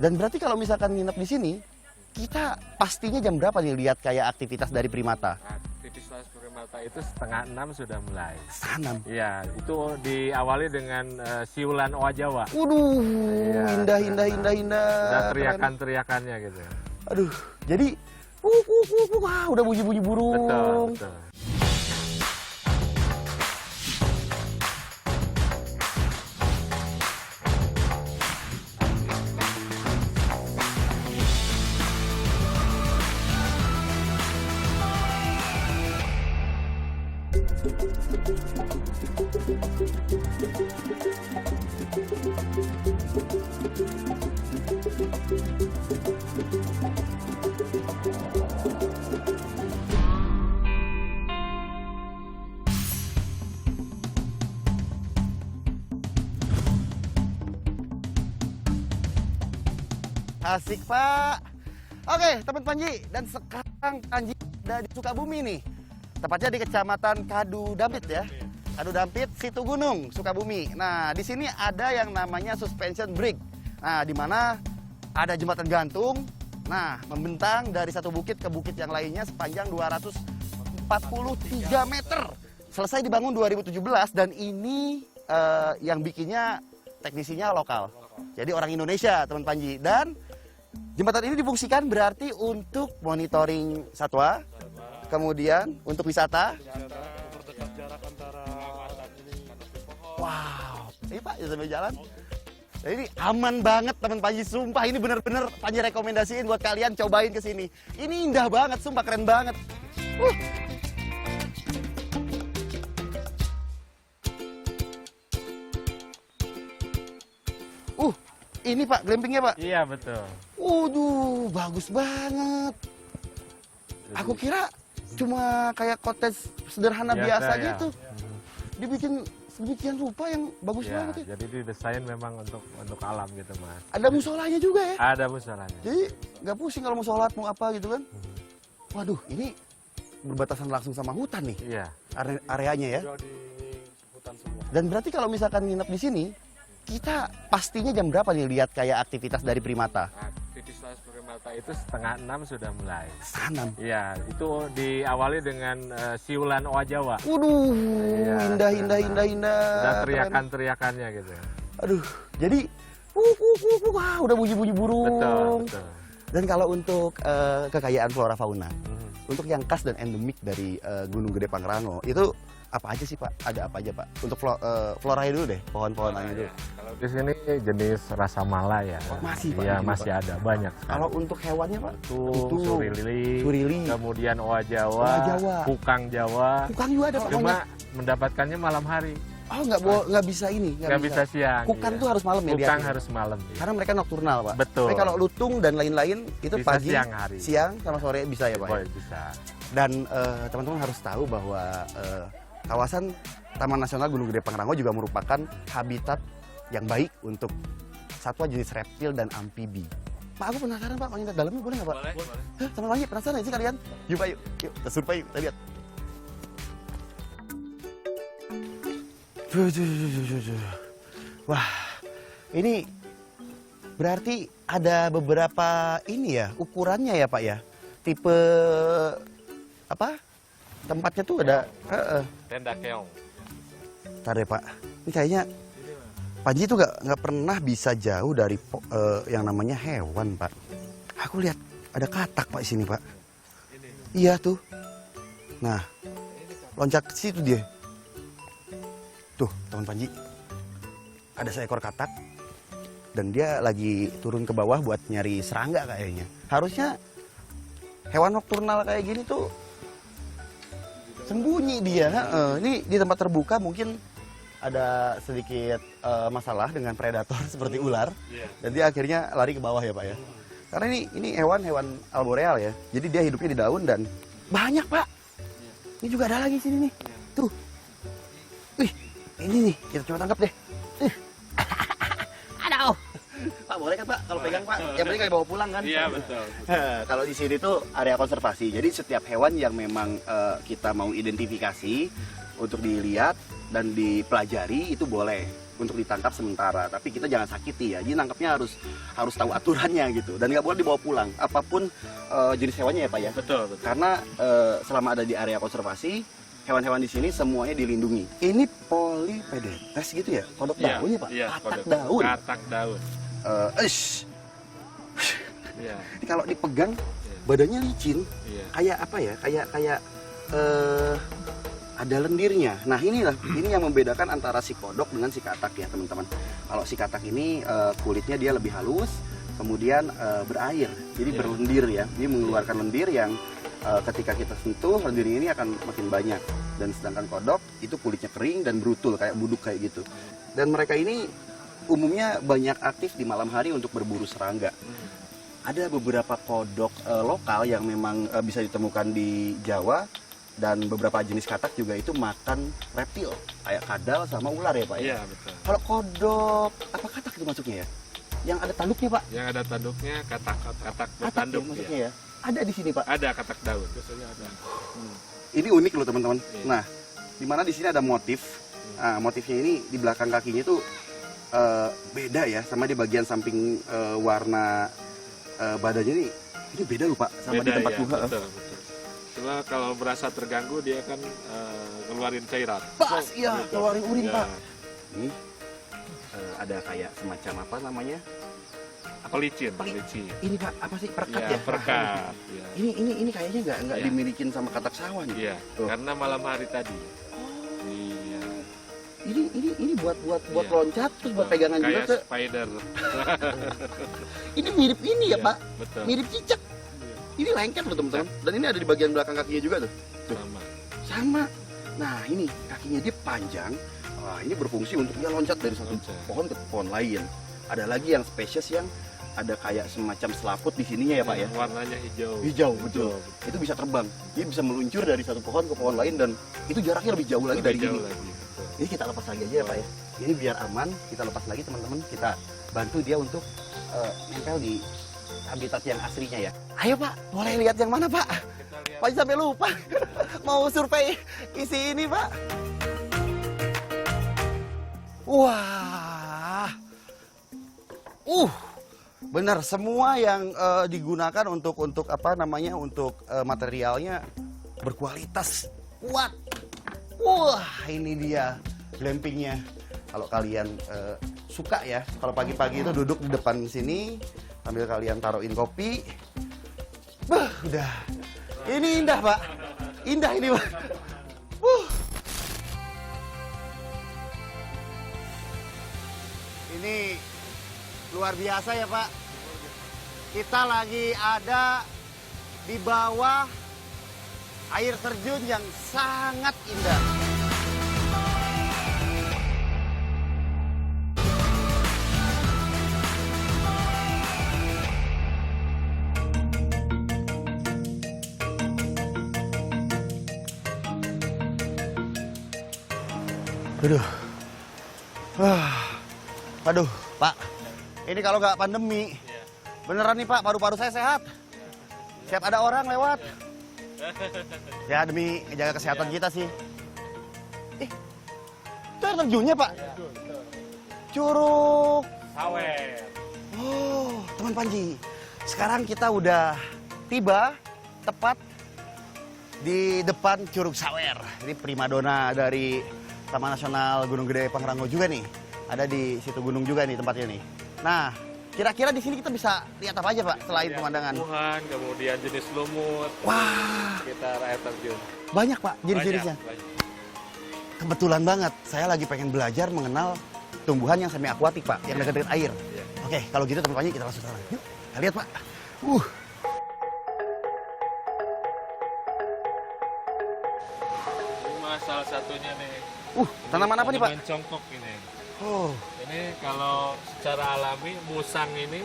Dan berarti kalau misalkan nginep di sini, kita pastinya jam berapa nih lihat kayak aktivitas dari primata? Aktivitas primata itu setengah 6 sudah mulai. Setengah 6. Iya, itu diawali dengan siulan owa Jawa. Waduh, Iya, indah. Udah teriakan-teriakannya gitu. Aduh, jadi wah, udah bunyi-bunyi burung. Betul. Asik, Pak. Oke, teman Panji, dan sekarang Panji ada di Sukabumi nih. Tepatnya di Kecamatan Kadu Dampit ya. Kadu Dampit, Situ Gunung, Sukabumi. Nah, di sini ada yang namanya suspension bridge. Nah, di mana ada jembatan gantung. Nah, membentang dari satu bukit ke bukit yang lainnya sepanjang 243 meter. Selesai dibangun 2017 dan ini yang bikinnya teknisinya lokal. Jadi orang Indonesia, teman Panji. Dan jembatan ini difungsikan berarti untuk monitoring satwa, kemudian untuk wisata. Memperdekat jarak antara ini. Wow, ini Pak, ya sambil jalan. Nah, ini aman banget teman Panji, sumpah ini bener-bener Panji rekomendasiin buat kalian cobain ke sini. Ini indah banget, sumpah keren banget. Ini Pak, glampingnya Pak. Iya, betul. Waduh, bagus banget. Aku kira cuma kayak cottage sederhana biasa ya. gitu. Dibikin sedemikian rupa yang bagus Ya, banget ya. jadi didesain memang untuk alam gitu, Mas. Ada musolanya juga ya. Ada musolanya. Jadi nggak pusing kalau mau sholat mau apa gitu kan. Waduh, ini berbatasan langsung sama hutan nih Iya. areanya ya. Juga di hutan semua. Dan berarti kalau misalkan nginep di sini, kita pastinya jam berapa nih lihat kayak aktivitas dari primata? Aktivitas primata itu setengah 6 sudah mulai. Setengah 6. Iya, itu diawali dengan siulan owa Jawa. Waduh, Iya, indah. Udah Keren. teriakan-teriakannya gitu. Aduh, jadi wah, udah bunyi-bunyi burung. Betul. Dan kalau untuk kekayaan flora fauna, untuk yang khas dan endemik dari Gunung Gede Pangrango, itu apa aja sih Pak? Ada apa aja Pak? Untuk floranya dulu deh, pohon-pohonannya dulu. Kalau di sini jenis rasa mala ya. Masih, Pak, Iya, ini, masih Pak. ada banyak sekali. Kalau untuk hewannya Pak? Itu surili, kemudian owa Jawa, Owa Jawa. kukang Jawa. Kukang juga ada Pak. Cuma mendapatkannya malam hari, Oh, nggak bisa ini, nggak bisa siang. Kukang iya. tuh harus malam ya Kukang biasanya? harus malam. Iya. Karena mereka nokturnal Pak. Betul. Tapi kalau lutung dan lain-lain itu Bisa pagi, siang hari. siang sama sore bisa ya Pak? ya? Boleh, bisa. Dan teman-teman harus tahu bahwa kawasan Taman Nasional Gunung Gede Pangrango juga merupakan habitat yang baik untuk satwa jenis reptil dan amfibi. Pak, aku penasaran Pak, mau lihat dalamnya boleh nggak Pak? Boleh. Hah, teman lagi penasaran sih kalian? Yuk Pak, yuk kita survei, yuk, kita lihat. Wah, ini berarti ada beberapa ini ya, ukurannya ya Pak ya? Tipe apa? Tempatnya tuh ada. Tenda keong. Ntar deh Pak, ini kayaknya Panji tuh nggak pernah bisa jauh dari yang namanya hewan Pak. Aku lihat ada katak Pak di sini Pak. Iya tuh. Nah, loncat ke situ dia. Tuh, teman Panji. Ada seekor katak dan dia lagi turun ke bawah buat nyari serangga kayaknya. Harusnya hewan nokturnal kayak gini tuh sembunyi dia. Ini di tempat terbuka mungkin ada sedikit masalah dengan predator seperti ular. Dan dia akhirnya lari ke bawah ya Pak ya. Karena ini hewan arboreal ya. Jadi dia hidupnya di daun dan banyak Pak. Ini juga ada lagi sini nih. Tuh. Wih, ini nih kita coba tangkap deh. Aduh. Pak boleh kan Pak kalau pegang Pak? Yang penting kayak bawa pulang kan? Iya, betul. Kalau di sini tuh area konservasi. Jadi setiap hewan yang memang kita mau identifikasi untuk dilihat dan dipelajari itu boleh. untuk ditangkap sementara, tapi kita jangan sakiti ya. Jadi nangkapnya harus tahu aturannya gitu, dan nggak boleh dibawa pulang apapun jenis hewannya ya Pak ya. Betul, betul. Karena selama ada di area konservasi, hewan-hewan di sini semuanya dilindungi. Ini Polypedetes gitu ya, kodok Iya, daun ya Pak, iya, katak kodok. daun. Katak daun. Iya, Ini kalau dipegang badannya licin, iya. kayak apa ya? Kayak ada lendirnya. Nah inilah ini yang membedakan antara si kodok dengan si katak ya teman-teman. Kalau si katak ini kulitnya dia lebih halus, kemudian berair, jadi Iya. berlendir ya. Dia mengeluarkan lendir yang ketika kita sentuh lendir ini akan makin banyak. Dan sedangkan kodok itu kulitnya kering dan brutul kayak buduk kayak gitu. Dan mereka ini umumnya banyak aktif di malam hari untuk berburu serangga. Ada beberapa kodok lokal yang memang bisa ditemukan di Jawa, dan beberapa jenis katak juga itu makan reptil kayak kadal sama ular ya Pak ya. Iya, betul. Kalau kodok apa katak itu masuknya ya? Yang ada tanduknya Pak? Yang ada tanduknya katak Katak bertanduk ya, masuknya ya. ya? Ada di sini Pak. Ada katak daun. Biasanya ada. Ini unik loh teman-teman. Iya. Nah, di mana di sini ada motif. Nah, motifnya ini di belakang kakinya itu beda ya, sama di bagian samping warna badannya ini beda loh Pak sama di Beda, tempat ya, gua. betul, betul. Cuma kalau merasa terganggu dia akan keluarin cairan. Pas iya, Gitu. keluarin urin Ya. Pak. Ini ada kayak semacam apa namanya? Pelicin, pelicin. Ini Pak, apa sih perekat Ya, ya? perekat. Ya. Ini kayaknya nggak Iya. dimilikin sama katak sawah nih. Iya, Tuh. karena malam hari tadi. Iya. Ini buat Iya. loncat terus buat pegangan juga Kayak ke. spider. Ini mirip ini ya Iya, Pak, betul. mirip cicak. Ini lengket loh teman-teman. Dan ini ada di bagian belakang kakinya juga tuh. Sama. Sama. Nah ini kakinya dia panjang. Wah ini berfungsi untuk dia loncat dari satu Loncat. pohon ke pohon lain. Ada lagi yang spesies yang ada kayak semacam selaput di sininya ya Pak ya. Warnanya hijau. Hijau betul. Itu bisa terbang. Dia bisa meluncur dari satu pohon ke pohon lain, dan itu jaraknya lebih jauh lagi dari Lebih ini. jauh lagi. Betul. Ini kita lepas lagi aja ya Pak ya. Ini biar aman, kita lepas lagi teman-teman. Kita bantu dia untuk nempel di habitat yang aslinya ya. Ayo Pak, boleh lihat yang mana Pak? Kita lihat. Pak sampai lupa. Mau survei isi ini Pak. Wah. Benar, semua yang digunakan untuk apa namanya, untuk materialnya berkualitas, kuat. Wah, ini dia glampingnya. Kalau kalian suka ya, kalau pagi-pagi itu duduk di depan sini sambil kalian taruhin kopi. Bah, udah. Ini indah, Pak. Indah ini, Pak. Ini luar biasa ya, Pak. Kita lagi ada di bawah air terjun yang sangat indah. Aduh, Pak. Ini kalau nggak pandemi, beneran nih Pak, paru-paru saya sehat. Siap ada orang lewat. Ya demi jaga kesehatan kita sih. Itu air terjunnya Pak? Curug Sawer. Oh, teman Panji. Sekarang kita udah tiba tepat di depan Curug Sawer. Ini primadona dari Taman Nasional Gunung Gede Pangrango juga nih. Ada di situ gunung juga nih tempatnya nih. Nah, kira-kira di sini kita bisa lihat apa aja Pak selain pemandangan? Tumbuhan, kemudian jenis lumut. Wah, Sekitar air terjun. banyak Pak jenis-jenisnya. Banyak. Kebetulan banget, saya lagi pengen belajar mengenal tumbuhan yang semi akuatik Pak, yang dekat-dekat air. Iya. Oke, kalau gitu teman Panji kita langsung sana. Yuk, kita lihat Pak. Cuma salah satunya nih. Tanaman apa nih Pak? Tanaman congkok ini. Oh, Ini kalau secara alami musang ini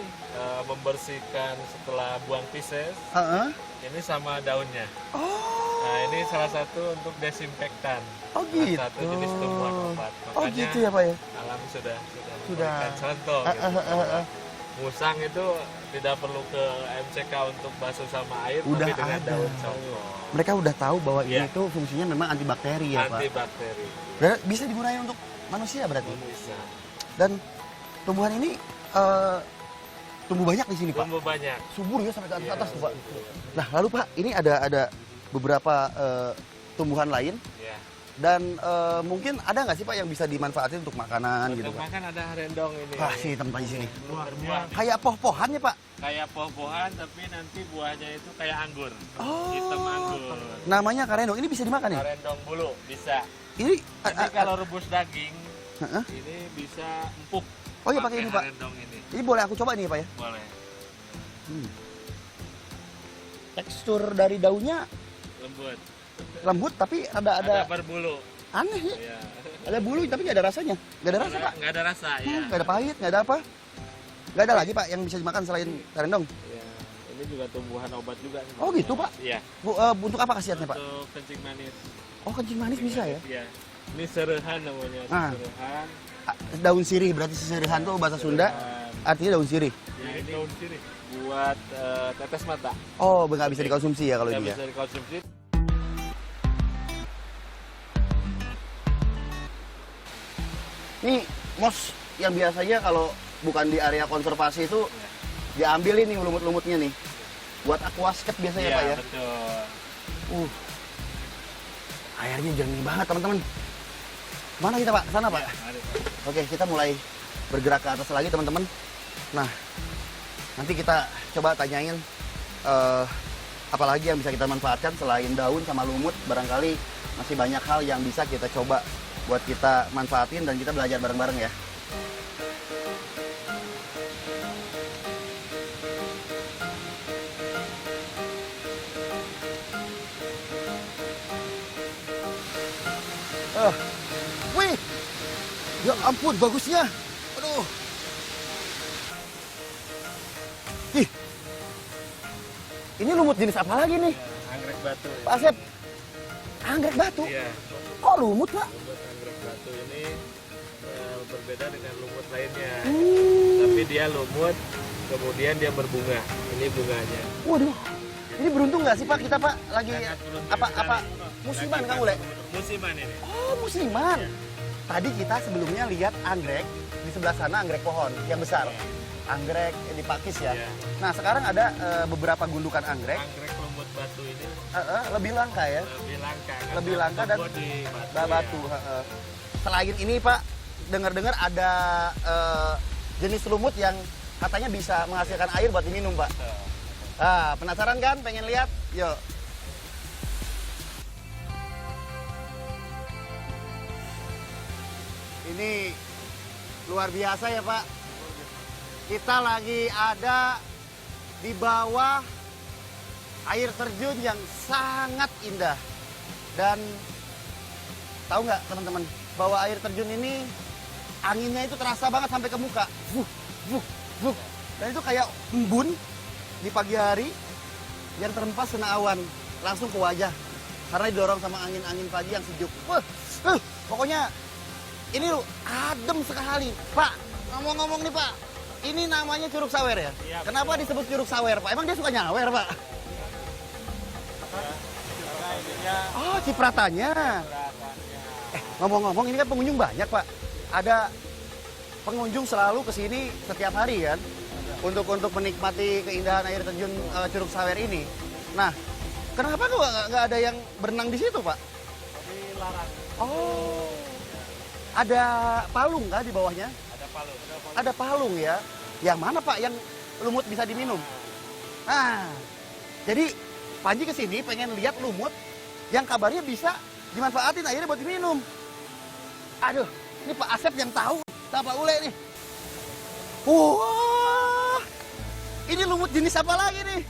membersihkan setelah buang feses. heeh. Ini sama daunnya. Oh, Nah ini salah satu untuk desinfektan. oh gitu. Salah satu jenis tumbuhan obat. Oh Makanya gitu ya Pak ya? alami sudah Sudah. memberikan contoh. Eh, Gitu. eh, eh, eh. Musang itu tidak perlu ke MCK untuk basuh sama air, Udah tapi dengan ada. daun congkol. Mereka udah tahu bahwa Iya. ini tuh fungsinya memang antibakteri ya Pak. Antibakteri. Dan bisa digunakan untuk manusia berarti. Bisa. Dan tumbuhan ini tumbuh banyak di sini Pak. Tumbuh banyak. Subur ya sampai ke atas Iya, atas tuh Pak. betul. Nah lalu Pak ini ada beberapa tumbuhan lain Ya. dan mungkin ada nggak sih Pak yang bisa dimanfaatin untuk makanan gitu Untuk Pak? makan ada rendong ini. Wah sini teman di sini. Berbuah Kayak poh-pohan ya Pak. kayak pohon-pohan, tapi nanti buahnya itu kayak anggur. Oh. Hitam anggur. Namanya karendong. Ini bisa dimakan ya? Rendong bulu bisa. Ini Tapi kalau rebus daging, Heeh. ini bisa empuk. Oh iya pakai ini Pak. Rendong ini. Ini boleh aku coba nih Pak ya? Boleh. Tekstur dari daunnya Lembut. lembut tapi ada berbulu. aneh ya. Ya. Ada bulu tapi nggak ada rasanya. Nggak ada rasa Pak. Nggak ada rasa ya. Nggak ada pahit, nggak ada apa. Nggak ada lagi Pak yang bisa dimakan selain karendong. Ya. Ini juga tumbuhan obat juga. Oh gitu Pak. Iya. Untuk apa khasiatnya Pak? Untuk kencing manis. Oh kencing manis bisa ya? Iya. Ini serehan namanya. Ah. Serehan. Daun sirih berarti seserihan tuh bahasa Sunda artinya daun sirih. Ya, ini daun sirih. Buat tetes mata. Oh nggak bisa dikonsumsi ya kalau Nggak ini ya? bisa dikonsumsi. Ini mos yang biasanya kalau bukan di area konservasi itu diambil ini lumut-lumutnya nih. Buat aquascape biasanya Iya, Pak ya. betul. Airnya jernih banget teman-teman. Mana kita Pak? Sana Pak. Ya, mari. Oke, kita mulai bergerak ke atas lagi teman-teman. Nah, nanti kita coba tanyain apalagi yang bisa kita manfaatkan selain daun sama lumut. Barangkali masih banyak hal yang bisa kita coba buat kita manfaatin dan kita belajar bareng-bareng ya. Wih, ya ampun bagusnya. Aduh. Ih, ini lumut jenis apa lagi nih? Anggrek batu. Pak Asep, anggrek batu? Iya. Kok lumut Pak? Lumut anggrek batu ini berbeda dengan lumut lainnya. Hmm. Tapi dia lumut, kemudian dia berbunga. Ini bunganya. Waduh, ini beruntung nggak sih Pak kita Pak lagi Sangat beruntung apa sekali. musiman Lagi Kang Ule? Musiman ini. Oh musiman. Tadi kita sebelumnya lihat anggrek di sebelah sana anggrek pohon yang besar, anggrek di pakis ya. Iya. Nah sekarang ada beberapa gundukan anggrek, Anggrek lumut batu ini lebih langka ya. lebih langka. Lebih karena langka dan tumbuh di batu. ya. Selain ini Pak, dengar-dengar ada jenis lumut yang katanya bisa menghasilkan air buat diminum Pak. Ah, penasaran kan? Pengen lihat? Yuk. Ini luar biasa ya Pak. Kita lagi ada di bawah air terjun yang sangat indah. Dan tahu nggak teman-teman, bahwa air terjun ini anginnya itu terasa banget sampai ke muka. Vuh, vuh, vuh. Dan itu kayak embun di pagi hari yang terhempas kena awan langsung ke wajah karena didorong sama angin-angin pagi yang sejuk. Pokoknya ini adem sekali. Pak, ngomong-ngomong nih Pak, ini namanya Curug Sawer ya? Iya, Kenapa disebut Curug Sawer Pak? Emang dia suka nyawer Pak? Karena ininya Oh, cipratanya. Ngomong-ngomong ini kan pengunjung banyak Pak. Ada pengunjung selalu ke sini setiap hari kan untuk menikmati keindahan air terjun Curug Sawer ini. Nah, kenapa kok nggak ada yang berenang di situ Pak? dilarang. Oh, ada palung kah di bawahnya? Ada palung. Ada palung ya. Yang mana Pak yang lumut bisa diminum? Nah, jadi Panji ke sini pengen lihat lumut yang kabarnya bisa dimanfaatin airnya buat diminum. Aduh, ini Pak Asep yang tahu, sama Pak Ule nih. Wah, ini lumut jenis apa lagi nih?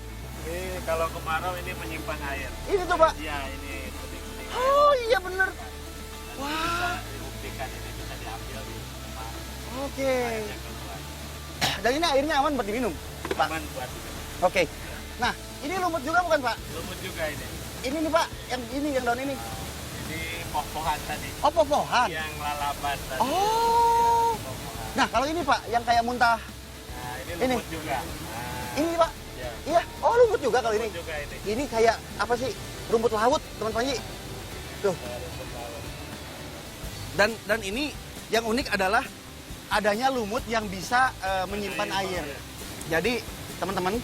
Ini kalau kemarau ini menyimpan air. Ini tuh Pak. Iya, ini bening-bening. Oh iya bener. Bisa Wah, dibuktikan ini bisa diambil di rumah. oke. Airnya keluar. Dan ini airnya aman buat diminum, Pak. Aman buat diminum. Oke. Nah, ini lumut juga bukan Pak? Lumut juga ini. Ini nih Pak, yang daun ini. Ini pohon tadi. Oh, poh-pohan. Yang lalapan tadi. Oh. Pohon. Nah, kalau ini Pak, yang kayak muntah. Nah, ini Ini. lumut juga. Nah, Ini Pak. Ya. Iya. Oh lumut juga kalau ini. Juga ini. Ini kayak apa sih? Rumput laut teman Panji. Tuh. Rumput laut. Dan ini yang unik adalah adanya lumut yang bisa menyimpan air. Jadi teman-teman,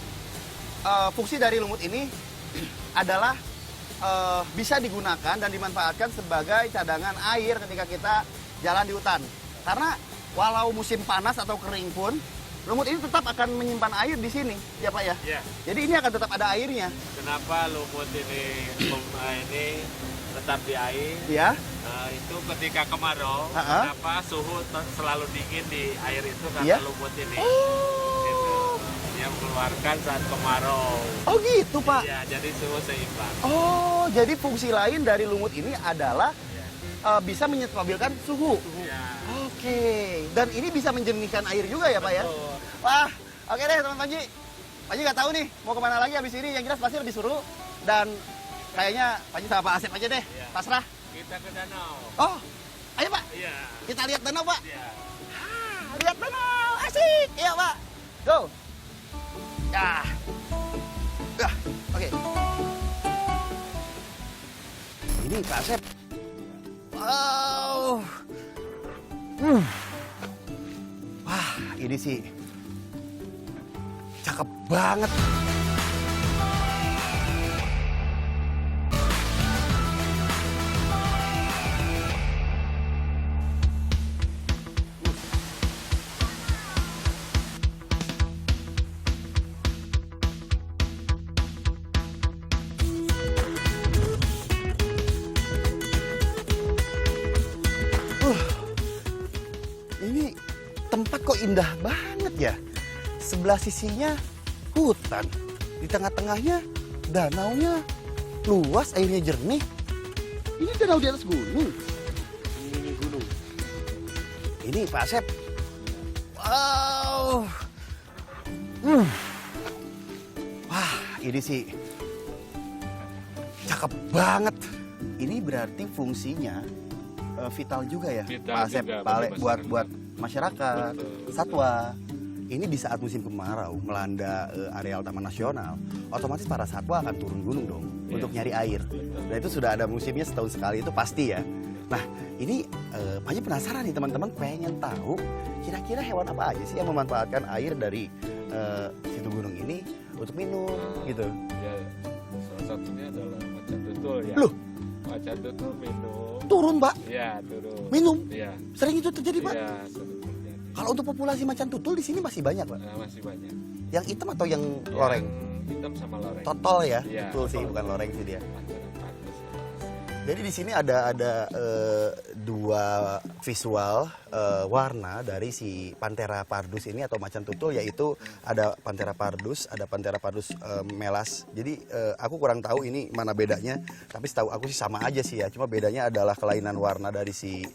fungsi dari lumut ini adalah bisa digunakan dan dimanfaatkan sebagai cadangan air ketika kita jalan di hutan. Karena walau musim panas atau kering pun, lumut ini tetap akan menyimpan air di sini, ya Pak ya? Iya. Jadi ini akan tetap ada airnya. Kenapa lumut ini tetap di air? Ya. Itu ketika kemarau, Ha-ha. kenapa suhu selalu dingin di air itu karena Iya? lumut ini. Oh. Itu yang mengeluarkan saat kemarau. Oh gitu Pak. Iya, jadi suhu seimbang. Oh, jadi fungsi lain dari lumut ini adalah Iya. bisa menstabilkan suhu. Iya. Oke. Dan ini bisa menjernihkan air juga ya Pak ya? Betul. Wah, oke deh teman Panji. Panji nggak tahu nih mau kemana lagi habis ini. Yang jelas pasti lebih seru. Dan kayaknya Panji sama Pak Asep aja deh. Iya. Pasrah. Kita ke danau. Oh, ayo Pak. Iya. Kita lihat danau Pak. Iya. Lihat danau. Asik. Iya Pak. Go. Ya. Oke. Ini Pak Asep. Wow. Wah, ini sih cakep banget. Ini tempat kok indah banget ya. Sebelah sisinya hutan. Di tengah-tengahnya danaunya luas, airnya jernih. Ini danau di atas gunung. Ini gunung. Ini Pak Asep. Wow. Wah, ini sih cakep banget. Ini berarti fungsinya vital juga ya, Vital Pak Asep, juga Pak Ale, bagi buat masyarakat, Betul. satwa. Ini di saat musim kemarau melanda areal Taman Nasional, otomatis para satwa akan turun gunung dong untuk nyari air. Dan itu sudah ada musimnya setahun sekali, itu pasti ya. Nah, ini Panji penasaran nih teman-teman, pengen tahu kira-kira hewan apa aja sih yang memanfaatkan air dari situ gunung ini untuk minum gitu. Ya, salah satunya adalah macan tutul ya. Loh? Macan tutul minum. Turun, Pak. Iya, turun. Minum. Iya. Sering itu terjadi, Pak. Iya, sering terjadi. Kalau untuk populasi macan tutul di sini masih banyak, Pak. Masih banyak. Yang hitam atau yang loreng? Yang hitam sama loreng. Totol ya, Iya, betul sih, totol. bukan loreng sih dia. Antara panas. Jadi di sini ada dua visual warna dari si Panthera pardus ini atau macan tutul, yaitu ada Panthera pardus, ada Panthera pardus melas. Jadi aku kurang tahu ini mana bedanya, tapi setahu aku sih sama aja sih ya. Cuma bedanya adalah kelainan warna dari si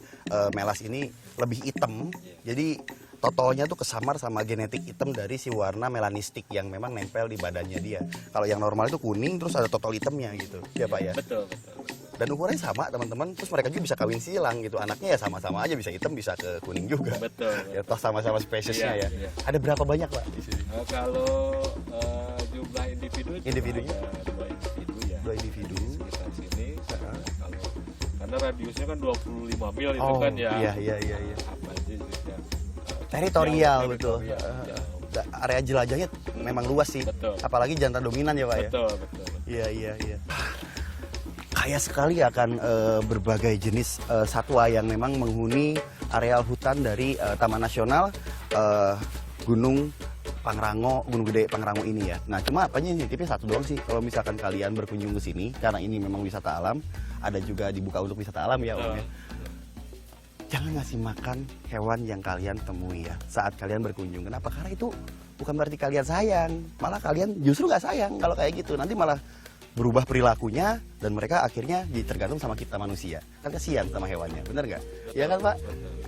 melas ini lebih hitam. Jadi totolnya tuh kesamar sama genetik hitam dari si warna melanistik yang memang nempel di badannya dia. Kalau yang normal itu kuning terus ada totol hitamnya gitu. Ya Pak ya. Betul, betul. Dan ukurannya sama teman-teman, terus mereka juga bisa kawin silang gitu. Anaknya ya sama-sama aja, bisa hitam bisa ke kuning juga. Betul. Ya toh sama-sama spesiesnya Iya, ya. iya. Ada berapa banyak Pak di sini? Kalau jumlah individu juga Individunya? ada 2 individu ya. 2 individu. Di sekitar sini. Kalau karena radiusnya kan 25 mil itu Oh, kan ya. iya. Apa aja juga. Teritorial jauh, betul. teritorial, jauh. Area jelajahnya memang luas sih. Betul. Apalagi jantan dominan ya Pak ya. Betul, betul. Iya. Kaya sekali akan berbagai jenis satwa yang memang menghuni areal hutan dari Taman Nasional Gunung Pangrango, Gunung Gede Pangrango ini ya. Nah, cuma apanya nitipnya satu doang sih. Kalau misalkan kalian berkunjung ke sini, karena ini memang wisata alam, ada juga dibuka untuk wisata alam ya Om ya. Jangan ngasih makan hewan yang kalian temui ya saat kalian berkunjung. Kenapa? Karena itu bukan berarti kalian sayang, malah kalian justru nggak sayang kalau kayak gitu. Nanti malah berubah perilakunya dan mereka akhirnya tergantung sama kita manusia. Kan kasihan sama hewannya, bener nggak? Iya kan Pak?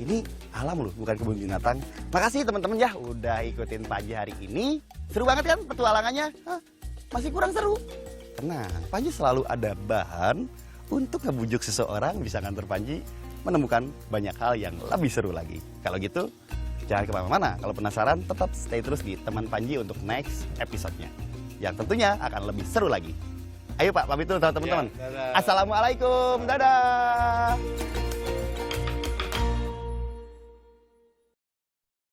Ini alam loh, bukan kebun binatang. Makasih teman-teman ya udah ikutin Panji hari ini. Seru banget kan petualangannya? Hah? Masih kurang seru? Tenang, Panji selalu ada bahan untuk ngebujuk seseorang bisa nganter Panji menemukan banyak hal yang lebih seru lagi. Kalau gitu, Jangan kemana-mana, kalau penasaran tetap stay terus di Teman Panji untuk next episode-nya. Yang tentunya akan lebih seru lagi. Ayo Pak, pamit dulu teman-teman. Ya, dadah. Assalamualaikum, dadah.